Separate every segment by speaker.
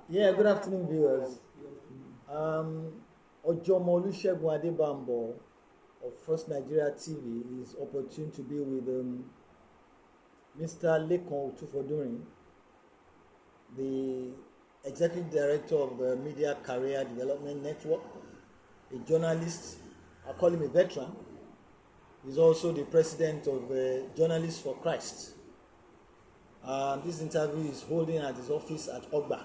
Speaker 1: Yeah, good afternoon, viewers. Ojomo Olusegun Adebambo of First Nigeria TV is opportune to be with Mr. Otufodunrin, the Executive Director of the Media Career Development Network, a journalist. I call him a veteran. He's also the president of Journalists for Christ. This interview is holding at his office at Ogba.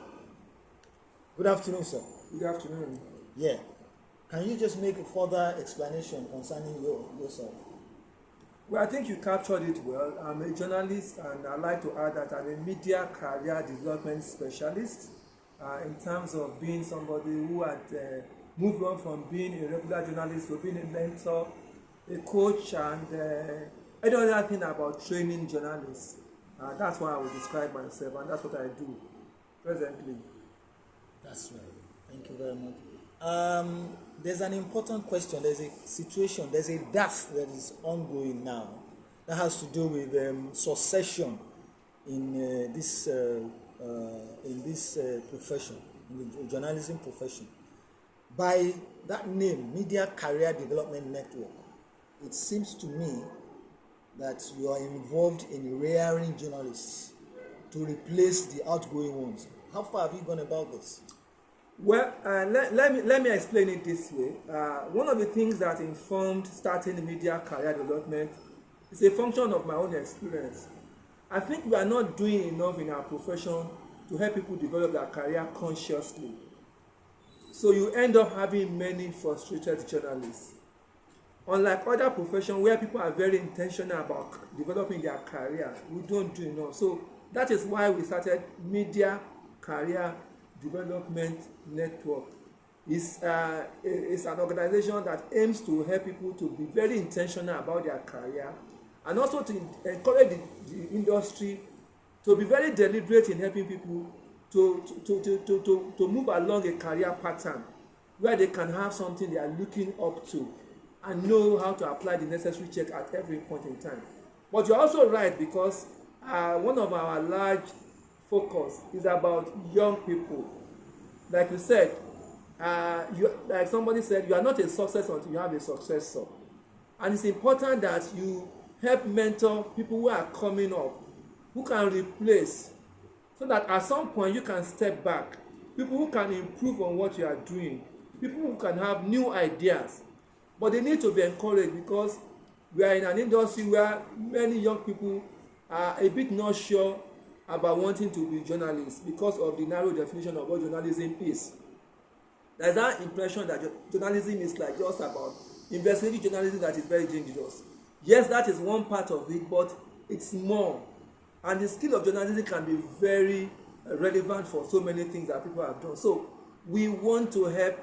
Speaker 1: Good afternoon, sir.
Speaker 2: Good afternoon.
Speaker 1: Yeah. Can you just make a further explanation concerning yourself?
Speaker 2: Well, I think you captured it well. I'm a journalist, and I'd like to add that I'm a media career development specialist in terms of being somebody who had moved on from being a regular journalist to being a mentor, a coach, and any other thing about training journalists. That's why I would describe myself, and that's what I do presently.
Speaker 1: That's right. Thank you very much. There's an important question. There's a situation. There's a death that is ongoing now that has to do with succession in this profession, in the journalism profession. By that name, Media Career Development Network, it seems to me that you are involved in rearing journalists to replace the outgoing ones. How far have you gone about this?
Speaker 2: Well, let me explain it this way. One of the things that informed starting media career development is a function of my own experience. I think we are not doing enough in our profession to help people develop their career consciously. So you end up having many frustrated journalists. Unlike other professions where people are very intentional about developing their career, we don't do enough. So that is why we started Media Career Development Network. It's an organization that aims to help people to be very intentional about their career, and also to encourage the industry to be very deliberate in helping people to move along a career pattern where they can have something they are looking up to and know how to apply the necessary check at every point in time. But you're also right, because one of our large focus is about young people. Like you said, like somebody said, you are not a success until you have a successor. And it's important that you help mentor people who are coming up, who can replace, so that at some point you can step back. People who can improve on what you are doing, people who can have new ideas. But they need to be encouraged, because we are in an industry where many young people are a bit not sure about wanting to be journalists because of the narrow definition of what journalism is. There's that impression that journalism is like just about investigative journalism that is very dangerous. Yes, that is one part of it, but it's more. And the skill of journalism can be very relevant for so many things that people have done. So we want to help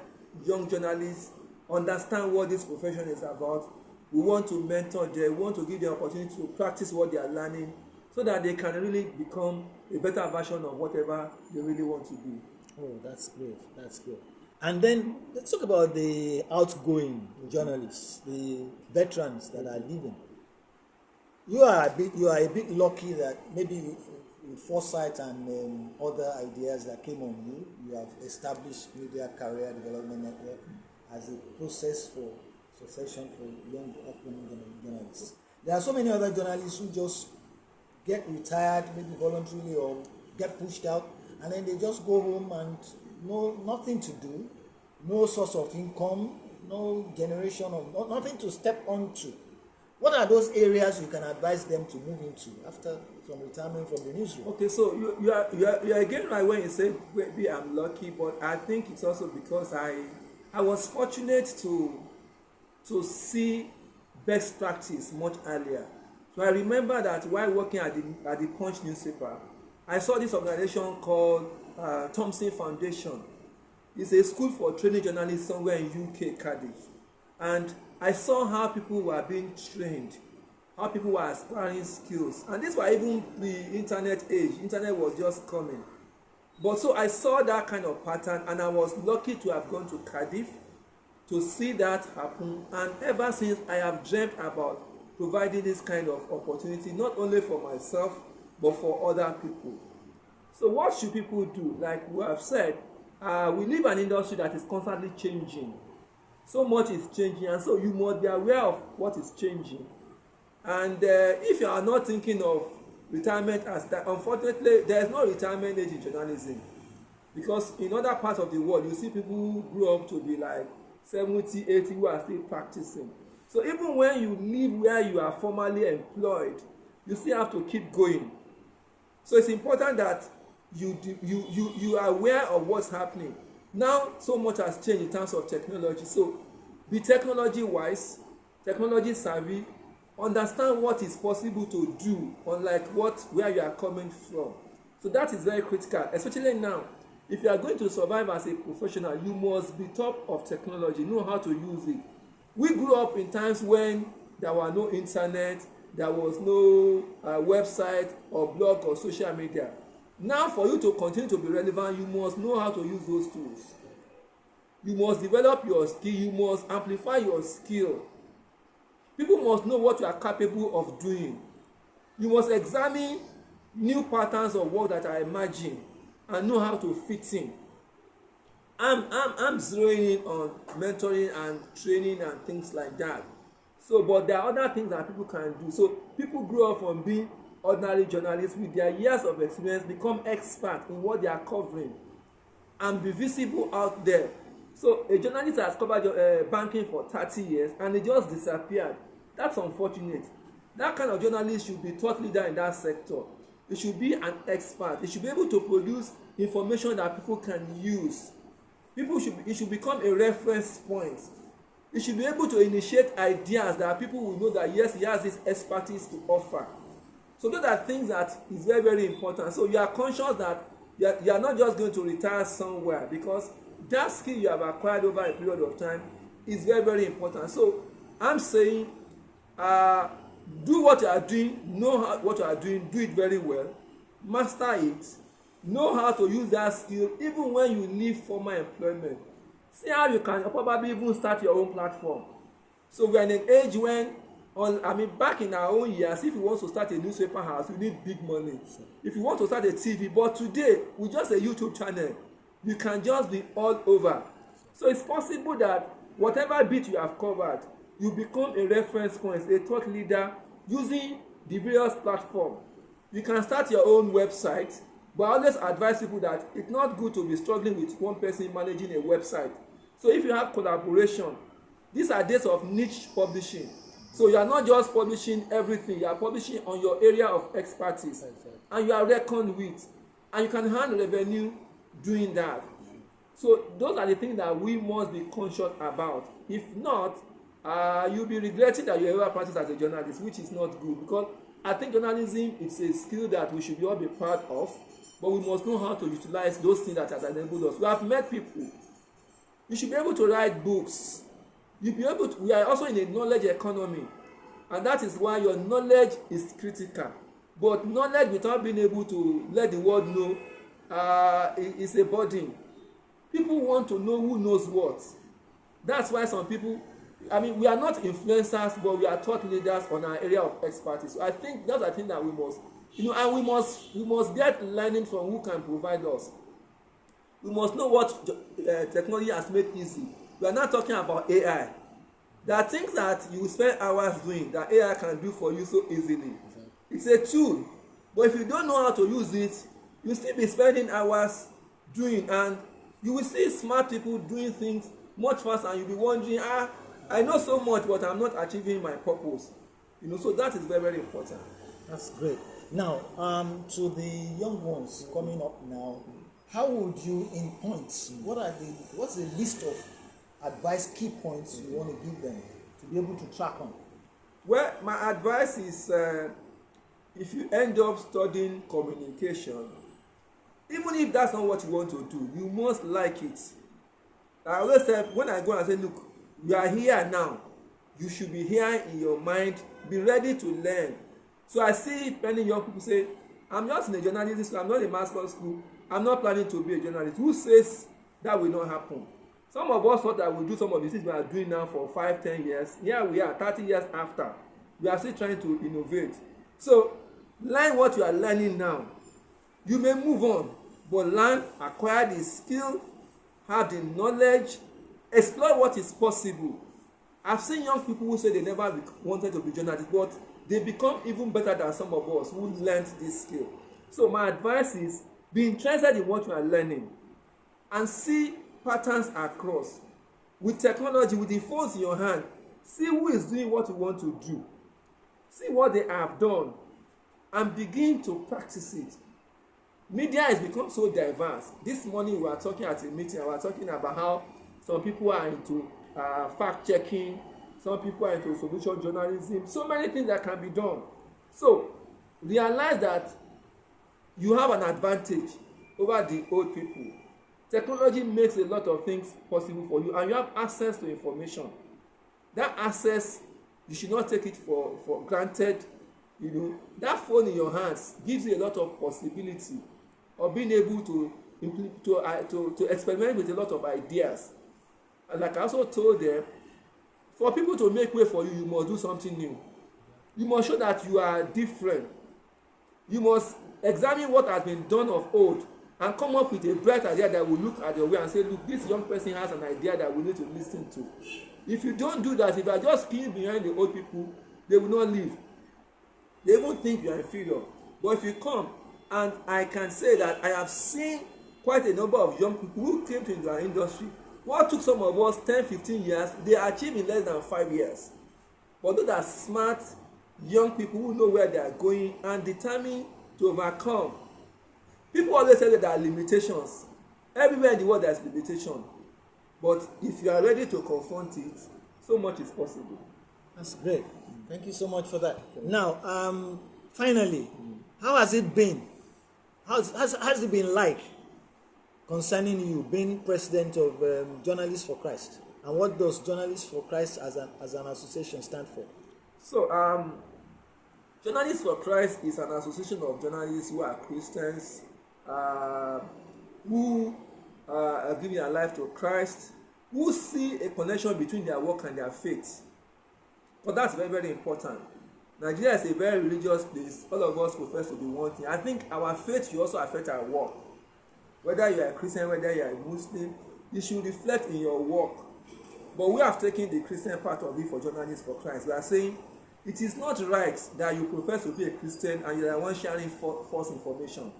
Speaker 2: young journalists understand what this profession is about. We want to mentor them. We want to give them opportunity to practice what they are learning, so that they can really become a better version of whatever they really want to be.
Speaker 1: Oh, that's great. That's good. And then let's talk about the outgoing journalists, the veterans that are leaving. You are a bit lucky that maybe with foresight and other ideas that came on you, you have established Media Career Development Network as a process for succession for young upcoming journalists. There are so many other journalists who just get retired, maybe voluntarily, or get pushed out, and then they just go home and nothing to do, no source of income, no generation of nothing to step onto. What are those areas you can advise them to move into after some retirement from the newsroom?
Speaker 2: Okay, so you are again right when you say maybe I'm lucky, but I think it's also because I was fortunate to see best practice much earlier. So I remember that while working at the Punch newspaper, I saw this organization called Thompson Foundation. It's a school for training journalists somewhere in UK, Cardiff. And I saw how people were being trained, how people were acquiring skills. And this was even the internet age. Internet was just coming. But so I saw that kind of pattern, and I was lucky to have gone to Cardiff to see that happen. And ever since, I have dreamt about providing this kind of opportunity, not only for myself, but for other people. So what should people do? Like we have said, we live in an industry that is constantly changing. So much is changing, and so you must be aware of what is changing. And if you are not thinking of retirement as that, unfortunately there is no retirement age in journalism, because in other parts of the world you see people who grow up to be like 70, 80 who are still practicing. So even when you live where you are formally employed, you still have to keep going. So it's important that you are aware of what's happening. Now so much has changed in terms of technology, so be technology wise, technology savvy, understand what is possible to do, unlike where you are coming from. So that is very critical, especially now. If you are going to survive as a professional, you must be top of technology, know how to use it. We grew up in times when there were no internet, there was no website or blog or social media. Now for you to continue to be relevant, you must know how to use those tools. You must develop your skill, you must amplify your skill. People must know what you are capable of doing. You must examine new patterns of work that are emerging and know how to fit in. I'm zeroing in on mentoring and training and things like that. So, but there are other things that people can do. So people grow up from being ordinary journalists with their years of experience, become expert in what they are covering and be visible out there. So a journalist has covered banking for 30 years and he just disappeared. That's unfortunate. That kind of journalist should be thought leader in that sector. He should be an expert. He should be able to produce information that people can use. It should become a reference point. He should be able to initiate ideas that people will know that yes, he has this expertise to offer. So those are things that is very, very important. So you are conscious that you are not just going to retire somewhere, because that skill you have acquired over a period of time is very, very important. So I'm saying do what you are doing, know what you are doing, do it very well, master it, know how to use that skill even when you leave formal employment. See how you can probably even start your own platform. So we are in an age when, back in our own years, if you want to start a newspaper house, you need big money. Sure. If you want to start a TV, but today with just a YouTube channel, you can just be all over. So it's possible that whatever bit you have covered, you become a reference point, a thought leader using the various platforms. You can start your own website, but I always advise people that it's not good to be struggling with one person managing a website. So if you have collaboration, these are days of niche publishing. So you are not just publishing everything, you are publishing on your area of expertise, and you are reckoned with, and you can earn revenue doing that. So those are the things that we must be conscious about. If not, you'll be regretting that you ever practiced as a journalist, which is not good, because I think journalism is a skill that we should all be proud of, but we must know how to utilize those things that has enabled us. We have met people. You should be able to write books. We are also in a knowledge economy, and that is why your knowledge is critical. But knowledge without being able to let the world know is a burden. People want to know who knows what. That's why some people, we are not influencers, but we are thought leaders on our area of expertise. So I think that's a thing that we must, and we must get learning from who can provide us. We must know what technology has made easy. We are not talking about AI. There are things that you will spend hours doing that AI can do for you so easily. It's a tool, but if you don't know how to use it, you'll still be spending hours doing, and you will see smart people doing things much faster, and you'll be wondering, I know so much, but I'm not achieving my purpose. So that is very, very important.
Speaker 1: That's great. Now, to the young ones coming up now, how would you, in points, what's the list of advice, key points you want to give them to be able to track on?
Speaker 2: Well, my advice is, if you end up studying communication, even if that's not what you want to do, you must like it. I always say, when I go and say, look, you are here now, you should be here in your mind, be ready to learn. So I see many young people say, I'm just in a journalism school, I'm not in a mass school, I'm not planning to be a journalist. Who says that will not happen? Some of us thought that we'll do some of the things we are doing now for 5-10 years. Here we are, 30 years after. We are still trying to innovate. So learn what you are learning now. You may move on, but learn, acquire the skill, have the knowledge, explore what is possible. I've seen young people who say they never wanted to be journalists, but they become even better than some of us who learned this skill. So my advice is, be interested in what you are learning and see patterns across. With technology, with the phones in your hand, see who is doing what you want to do. See what they have done and begin to practice it. Media has become so diverse. This morning we were talking at a meeting, we were talking about how some people are into fact checking, some people are into solution journalism, so many things that can be done. So realize that you have an advantage over the old people. Technology makes a lot of things possible for you, and you have access to information. That access, you should not take it for granted. You know, that phone in your hands gives you a lot of possibility of being able to experiment with a lot of ideas. And like I also told them, for people to make way for you, you must do something new. You must show that you are different. You must examine what has been done of old and come up with a bright idea that will look at your way and say, look, this young person has an idea that we need to listen to. If you don't do that, if you are just peeing behind the old people, they will not leave. They won't think you are inferior. But if you come, and I can say that I have seen quite a number of young people who came to our industry. What took some of us 10, 15 years, they achieved in less than 5 years. But those are smart young people who know where they are going and determined to overcome. People always say that there are limitations. Everywhere in the world there is limitation. But if you are ready to confront it, so much is possible.
Speaker 1: That's great. Thank you so much for that. Now, finally, how has it been? How's it been like concerning you being president of Journalists for Christ? And what does Journalists for Christ as an association stand for?
Speaker 2: So, Journalists for Christ is an association of journalists who are Christians, who are giving their life to Christ, who see a connection between their work and their faith. But that's very, very important. Nigeria is a very religious place. All of us profess to be one thing. I think our faith should also affect our work. Whether you are a Christian, whether you are a Muslim, you should reflect in your work. But we have taken the Christian part of it for Journalists for Christ. We are saying it is not right that you profess to be a Christian and you are the one sharing false information.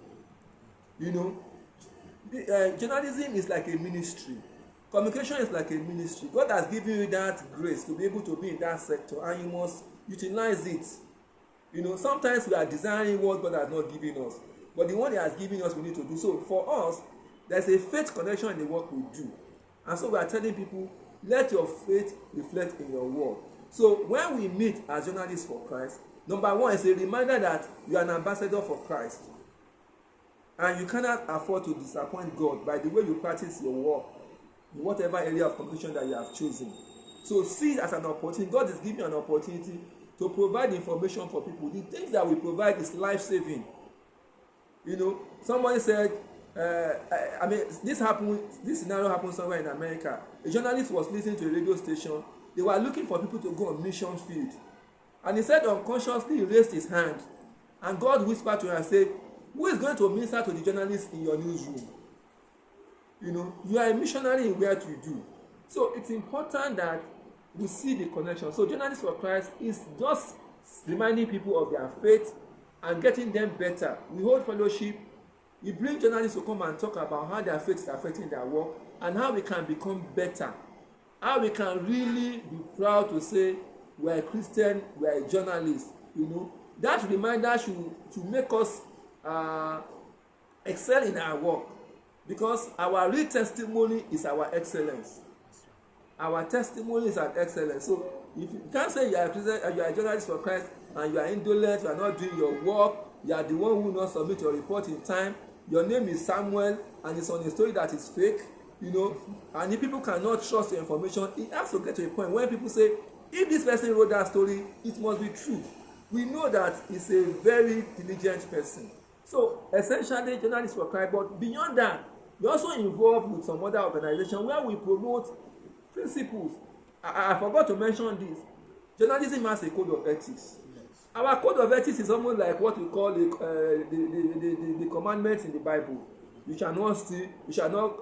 Speaker 2: You know, journalism is like a ministry. Communication is like a ministry. God has given you that grace to be able to be in that sector, and you must utilize it. You know, sometimes we are desiring what God has not given us, but the one He has given us, we need to do. So for us, there's a faith connection in the work we do, and so we are telling people, let your faith reflect in your work. So when we meet as Journalists for Christ, number one is a reminder that you are an ambassador for Christ, and you cannot afford to disappoint God by the way you practice your work in whatever area of communication that you have chosen. So see it as an opportunity. God is giving you an opportunity to provide information for people. The things that we provide is life-saving. You know, somebody said, this scenario happened somewhere in America. A journalist was listening to a radio station. They were looking for people to go on mission field. And he said unconsciously he raised his hand. And God whispered to him and said, who is going to minister to the journalists in your newsroom? You know, you are a missionary in what you do. So it's important that we see the connection. So Journalists for Christ is just reminding people of their faith and getting them better. We hold fellowship. We bring journalists to come and talk about how their faith is affecting their work and how we can become better. How we can really be proud to say we are a Christian, we are a journalist. You know, that reminder should make us excel in our work, because our real testimony is our excellence. Our testimony is our excellence. So if you can't say you are a Christian, you are a journalist for Christ, and you are indolent, you are not doing your work, you are the one who will not submit your report in time, your name is Samuel, and it's on a story that is fake, you know, and if people cannot trust your information, it has to get to a point where people say, if this person wrote that story, it must be true. We know that he's a very diligent person. So essentially, Journalists for Christ, but beyond that, we're also involved with some other organization where we promote principles. I forgot to mention this. Journalism has a code of ethics. Yes. Our code of ethics is almost like what we call the commandments in the Bible. You shall not steal, you shall not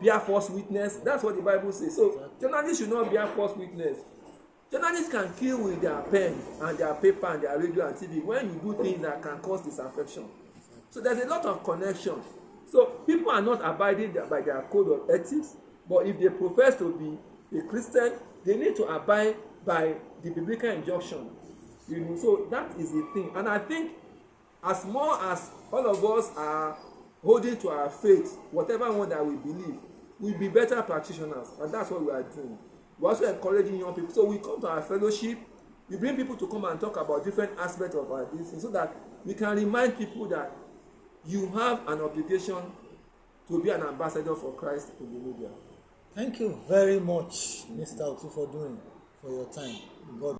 Speaker 2: bear false witness. That's what the Bible says. So journalists should not bear false witness. Journalists can kill with their pen and their paper and their radio and TV when you do things that can cause disaffection. So there's a lot of connection. So people are not abiding by their code of ethics, but if they profess to be a Christian, they need to abide by the biblical injunction. You know, so that is the thing. And I think as more as all of us are holding to our faith, whatever one that we believe, we'll be better practitioners, and that's what we are doing. We're also encouraging young people. So we come to our fellowship, we bring people to come and talk about different aspects of our business so that we can remind people that you have an obligation to be an ambassador for Christ in the media.
Speaker 1: Thank you very much, Mr. Otufodunrin, for your time. God